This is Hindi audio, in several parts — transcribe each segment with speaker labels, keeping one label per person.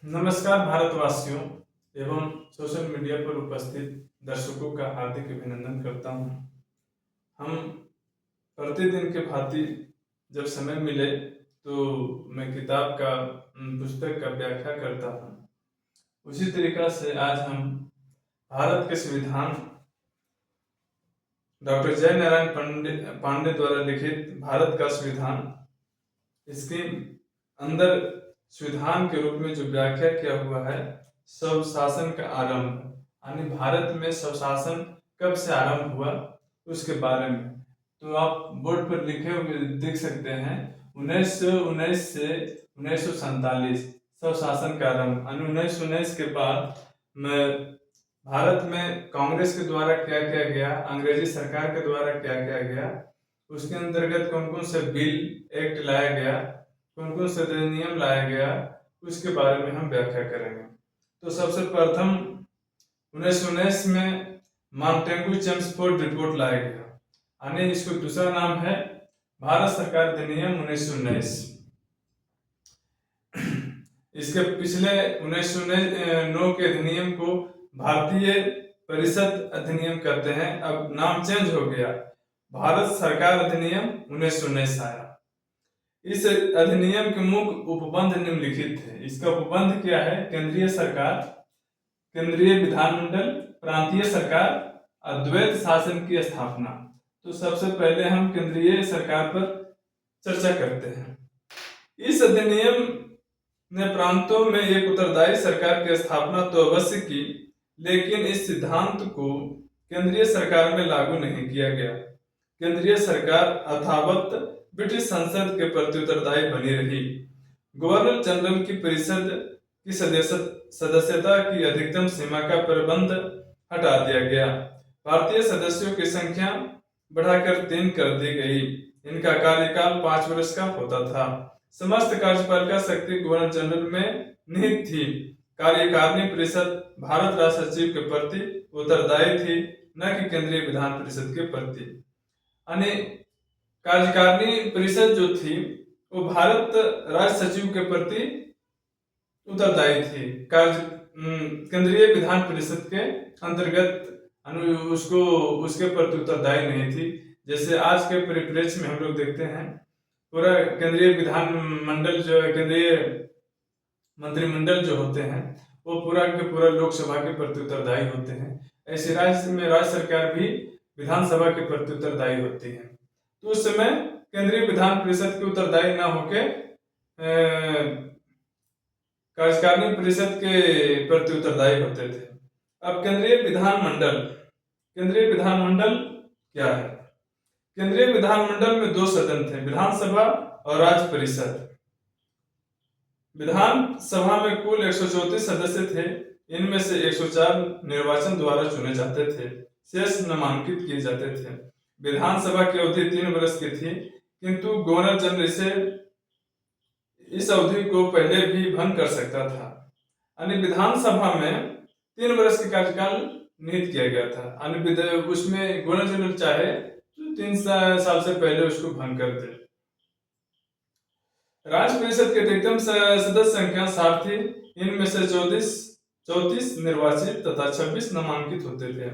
Speaker 1: नमस्कार भारतवासियों एवं सोशल मीडिया पर उपस्थित दर्शकों का हार्दिक अभिनंदन करता हूं। हम प्रतिदिन के भांति जब समय मिले तो मैं किताब का पुस्तक का व्याख्या करता हूं। उसी तरीका से आज हम भारत के संविधान डॉक्टर जय नारायण पांडे द्वारा लिखित भारत का संविधान, इसके अंदर संविधान के रूप में जो व्याख्या किया हुआ है स्वशासन का आरंभ, यानी भारत में स्वशासन कब से आरंभ हुआ उसके बारे में। तो आप बोर्ड पर लिखे हुए देख सकते हैं 1919 से 1947 स्वशासन का आरंभ, यानी 1919 के बाद में भारत में कांग्रेस के द्वारा क्या किया गया, अंग्रेजी सरकार के द्वारा क्या किया गया, उसके अंतर्गत कौन कौन से बिल एक्ट लाया गया, कौन कौन से अधिनियम लाया गया, उसके बारे में हम व्याख्या करेंगे। तो सबसे प्रथम 1919 में माउंटेगू चेम्सफोर्ड रिपोर्ट लाया गया, यानी इसको दूसरा नाम है भारत सरकार अधिनियम 1919। इसके पिछले 1909 के अधिनियम को भारतीय परिषद अधिनियम कहते हैं, अब नाम चेंज हो गया, भारत सरकार अधिनियम 1919 आया। इस अधिनियम के मुख्य उपबंध निम्नलिखित है। इसका उपबंध क्या है? केंद्रीय सरकार, केंद्रीय विधानमंडल, प्रांतीय सरकार, अद्वैत शासन की स्थापना। तो सबसे पहले हम केंद्रीय सरकार पर चर्चा करते हैं। इस अधिनियम ने प्रांतों में एक उत्तरदायी सरकार की स्थापना तो अवश्य की, लेकिन इस सिद्धांत को केंद्रीय सरकार में लागू नहीं किया गया। केंद्रीय सरकार अथावत ब्रिटिश संसद के प्रति उत्तरदायी बनी रही। गवर्नर जनरल की परिषद की सदस्यता की अधिकतम सीमा का प्रतिबंध हटा दिया गया। भारतीय सदस्यों की संख्या बढ़ाकर 3 कर दी गई। इनका कार्यकाल 5 वर्ष का होता था। समस्त कार्यपालिका शक्ति गवर्नर जनरल में निहित थी। कार्यकारिणी परिषद भारत राष्ट्र सचिव के प्रति उत्तरदायी थी, न कि केंद्रीय विधान परिषद के प्रति। यानी कार्यकारिणी परिषद जो थी वो भारत राज्य सचिव के प्रति उत्तरदायी थी, केंद्रीय विधान परिषद के अंतर्गत उसको उसके प्रति उत्तरदायी नहीं थी। जैसे आज के परिप्रेक्ष्य में हम लोग देखते हैं पूरा केंद्रीय विधान मंडल जो केंद्रीय मंत्रिमंडल जो होते हैं वो पूरा के पूरा लोकसभा के प्रति उत्तरदायी होते हैं। ऐसे राज्य में राज्य सरकार भी विधानसभा के प्रति उत्तरदायी होती है। तो उस समय केंद्रीय विधान परिषद के उत्तरदायी न होके कार्यकारिणी परिषद के प्रति उत्तरदायी होते थे। अब केंद्रीय विधानमंडल क्या है? केंद्रीय विधानमंडल में 2 सदन थे, विधानसभा और राज्य परिषद। विधानसभा में कुल 134 सदस्य थे। इनमें से 104 निर्वाचन द्वारा चुने जाते थे, शेष नामांकित किए जाते थे। विधानसभा की अवधि 3 वर्ष की थी, किंतु गवर्नर जनरल इस अवधि को पहले भी भंग कर सकता था। यानी विधानसभा में 3 वर्ष के कार्यकाल निहित किया गया था। उसमें गवर्नर जनरल चाहे तो 3 साल से पहले उसको भंग कर दे। राज्य परिषद की अधिकतम सदस्य संख्या 60 थी। इनमें से 34 निर्वाचित तथा 26 नामांकित होते थे।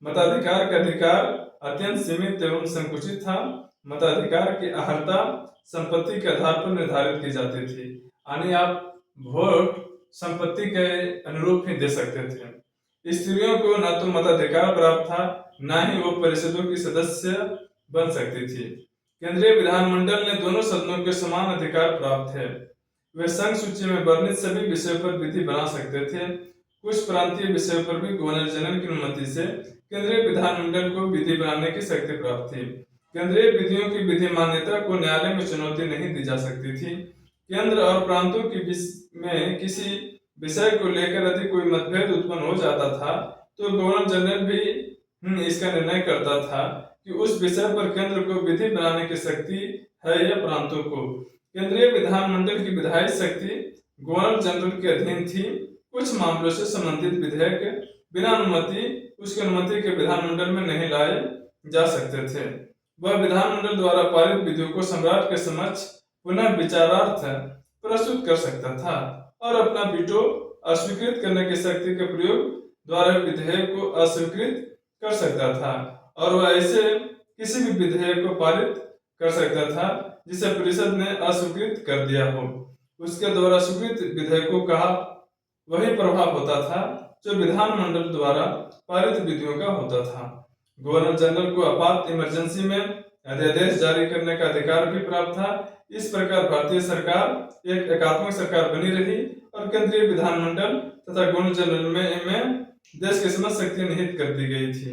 Speaker 1: मताधिकार का अधिकार अत्यंत सीमित एवं संकुचित था। मताधिकार की अहर्ता संपत्ति के आधार पर निर्धारित की जाती थी, यानी आप वोट संपत्ति के अनुरूप ही दे सकते थे। स्त्रियों को न तो मताधिकार प्राप्त था, न ही वो परिषदों की सदस्य बन सकती थी। केंद्रीय विधानमंडल ने दोनों सदनों के समान अधिकार प्राप्त है। वे संघ सूची में वर्णित सभी विषयों पर विधि बना सकते थे। कुछ प्रांतीय विषयों पर भी गवर्नर जनरल की अनुमति से केंद्रीय विधानमंडल को विधि बनाने की शक्ति प्राप्त थी। केंद्रीय विधियों की विधि मान्यता को न्यायालय में चुनौती नहीं दी जा सकती थी। केंद्र और प्रांतों की में किसी विषय को लेकर यदि कोई मतभेद उत्पन्न हो जाता था तो गवर्नर जनरल भी इसका निर्णय करता था कि उस विषय पर केंद्र को विधि बनाने की शक्ति है या प्रांतों को। केंद्रीय विधानमंडल की विधायी शक्ति गवर्नर जनरल के अधीन थी। कुछ मामलों से संबंधित विधेयक बिना उसकी अनुमति के विधानमंडल में नहीं लाए जा सकते थे। वह विधानमंडल द्वारा पारित विधियों को सम्राट के समक्ष पुनः विचारार्थ प्रस्तुत कर सकता था। और अपना वीटो अस्वीकृत करने की शक्ति के प्रयोग द्वारा विधेयक को अस्वीकृत कर सकता था, और वह ऐसे किसी भी विधेयक को पारित कर सकता था जिसे परिषद ने अस्वीकृत कर दिया हो। उसके द्वारा स्वीकृत विधेयकों का वही प्रभाव होता था जो विधानमंडल द्वारा पारित विधियों का होता था। गवर्नर जनरल को आपात इमरजेंसी में अध्यादेश जारी करने का अधिकार भी प्राप्त था। इस प्रकार भारतीय सरकार एक एकात्मक सरकार बनी रही और केंद्रीय विधानमंडल तथा गवर्नर जनरल में देश की समस्त शक्ति निहित कर दी गई थी।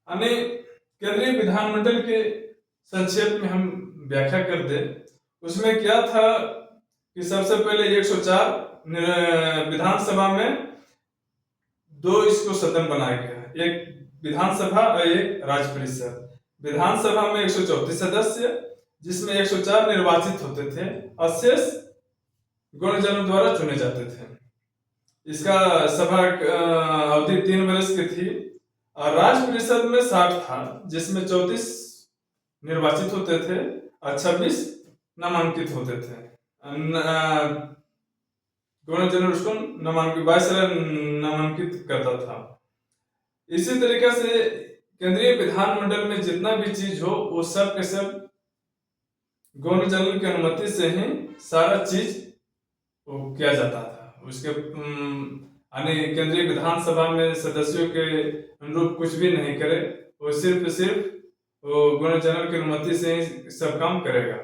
Speaker 1: यानी केंद्रीय विधानमंडल के संक्षेप में हम व्याख्या कर दे, उसमें क्या था कि सबसे पहले 104 विधानसभा में 2 इसको सदन बनाया गया, एक विधानसभा और एक राज्य परिषद। विधानसभा में 134 सदस्य, जिसमें 104 निर्वाचित होते थे और शेष गवर्नर जनरल द्वारा चुने जाते थे। इसका सभा अवधि 3 वर्ष की थी। और राज्य परिषद में 60 था, जिसमें 34 निर्वाचित होते थे और 26 नामांकित होते थे। गवर्नर जनरल उसको नामांकित करता था। इसी तरीके से केंद्रीय विधानमंडल में जितना भी चीज हो वो सब के सब गवर्नर जनरल की अनुमति से ही सारा चीज किया जाता था। उसके केंद्रीय विधानसभा में सदस्यों के अनुरूप कुछ भी नहीं करे, वो सिर्फ वो गवर्नर जनरल की अनुमति से ही सब काम करेगा।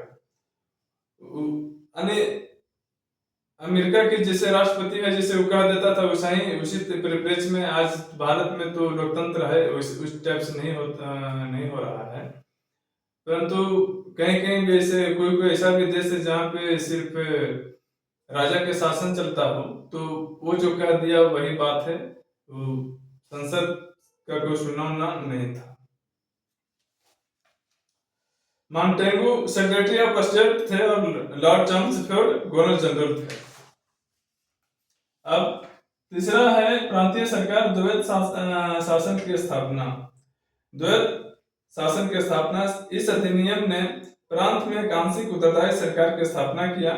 Speaker 1: अमेरिका के जैसे राष्ट्रपति है, जिसे वो कह देता था वैसा ही, उसी परिप्रेक्ष्य में आज भारत में तो लोकतंत्र है, उस टाइप से नहीं हो रहा है। परंतु कहीं कहीं भी ऐसे कोई ऐसा भी देश है जहाँ पे सिर्फ राजा के शासन चलता हो, तो वो जो कह दिया वही बात है, वो संसद का कोई सुनाना नहीं था। मॉन्टेगू सेक्रेटरी ऑफ स्टेट थे और लॉर्ड चैम्सफोर्ड गवर्नर जनरल थे। अब तीसरा है प्रांतीय सरकार द्वैत शासन की स्थापना। द्वैत शासन की स्थापना, इस अधिनियम ने प्रांत में एक आंशिक उत्तरदायी सरकार की स्थापना किया।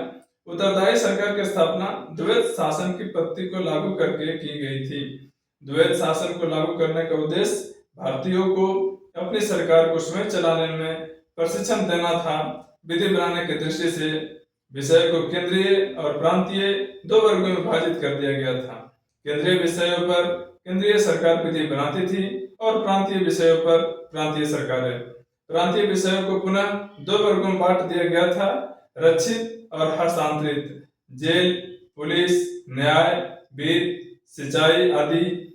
Speaker 1: उत्तरदायी सरकार की स्थापना द्वैत शासन की पद्धति को लागू करके की गई थी। द्वैत शासन को लागू करने का उद्देश्य भारतीयों को अपनी सरकार को स्वयं चलाने में प्रशिक्षण देना था। विधि बनाने की दृष्टि से विषय को केंद्रीय और प्रांतीय 2 वर्गों में विभाजित कर दिया गया था। केंद्रीय विषयों पर केंद्रीय सरकार विधि बनाती थी और प्रांतीय विषयों पर प्रांतीय सरकारें। प्रांतीय विषयों को पुनः 2 वर्गों में बांट दिया गया था, रक्षित और हस्तांतरित। जेल, पुलिस, न्याय, वित्त, सिंचाई आदि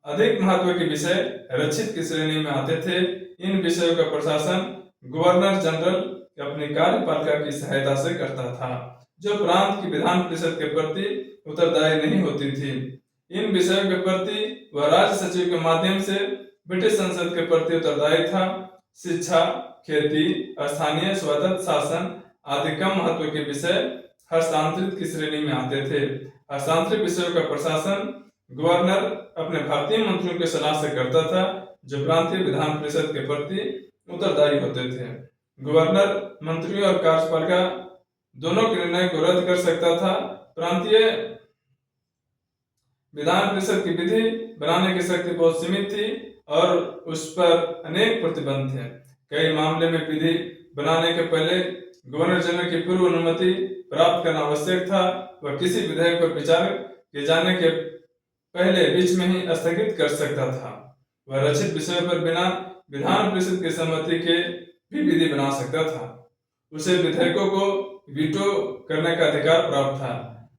Speaker 1: अधिक महत्व के विषय रक्षित की श्रेणी में आते थे। इन विषयों का प्रशासन गवर्नर जनरल अपनी कार्यपालिका की सहायता से करता था, जो प्रांत की विधान परिषद के प्रति उत्तरदायी नहीं होती थी। इन विषयों के प्रति वह राज्य सचिव के माध्यम से ब्रिटिश संसद के प्रति उत्तरदायी था। शिक्षा, खेती, स्थानीय स्वतंत्र शासन आदि कम महत्व के विषय हस्तांतरित की श्रेणी में आते थे। हस्तांतरित विषयों का प्रशासन गवर्नर अपने भारतीय मंत्रियों की सलाह से करता था, जो प्रांतीय विधान परिषद के प्रति उत्तरदायी होते थे। गवर्नर मंत्रियों और कार्यपालिका दोनों के निर्णय को रद्द कर सकता था। प्रांतीय विधान परिषद की विधि बनाने की शक्ति बहुत सीमित थी और उस पर अनेक प्रतिबंध थे। कई मामले में विधि बनाने के पहले गवर्नर जनरल की पूर्व अनुमति प्राप्त करना आवश्यक था। वह किसी विधेयक पर विचार किए जाने के पहले बीच में ही स्थगित कर सकता था। वह रचित विषयों पर बिना विधान परिषद की सहमति के भी विधि बना सकता था। उसे विधेयकों को वीटो करने का अधिकार प्राप्त था।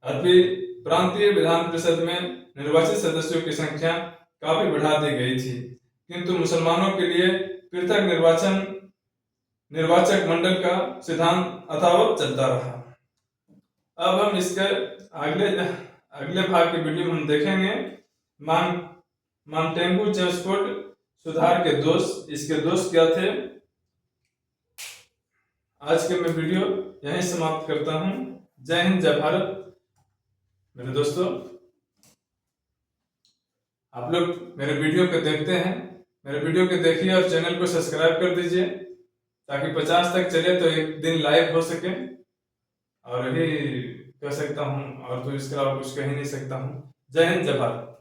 Speaker 1: अभी प्रांतीय विधान परिषद में निर्वाचित सदस्यों की संख्या काफी बढ़ा दी गई थी, किंतु मुसलमानों के लिए पृथक निर्वाचक मंडल का सिद्धांत यथावत चलता रहा। अब हम इसके अगले भाग के वीडियो में हम देखेंगे मॉन्टेगू चेम्सफोर्ड सुधार के दोष। इसके दोष क्या थे? आज के मैं वीडियो यहीं समाप्त करता हूं। जय हिंद, जय भारत। मेरे दोस्तों, आप लोग मेरे वीडियो को देखते हैं, मेरे वीडियो को देखिए और चैनल को सब्सक्राइब कर दीजिए ताकि 50 तक चले तो एक दिन लाइव हो सके। और यही कह सकता हूँ, और तो इसके अलावा कुछ कह ही नहीं सकता हूँ। जय हिंद, जय भारत।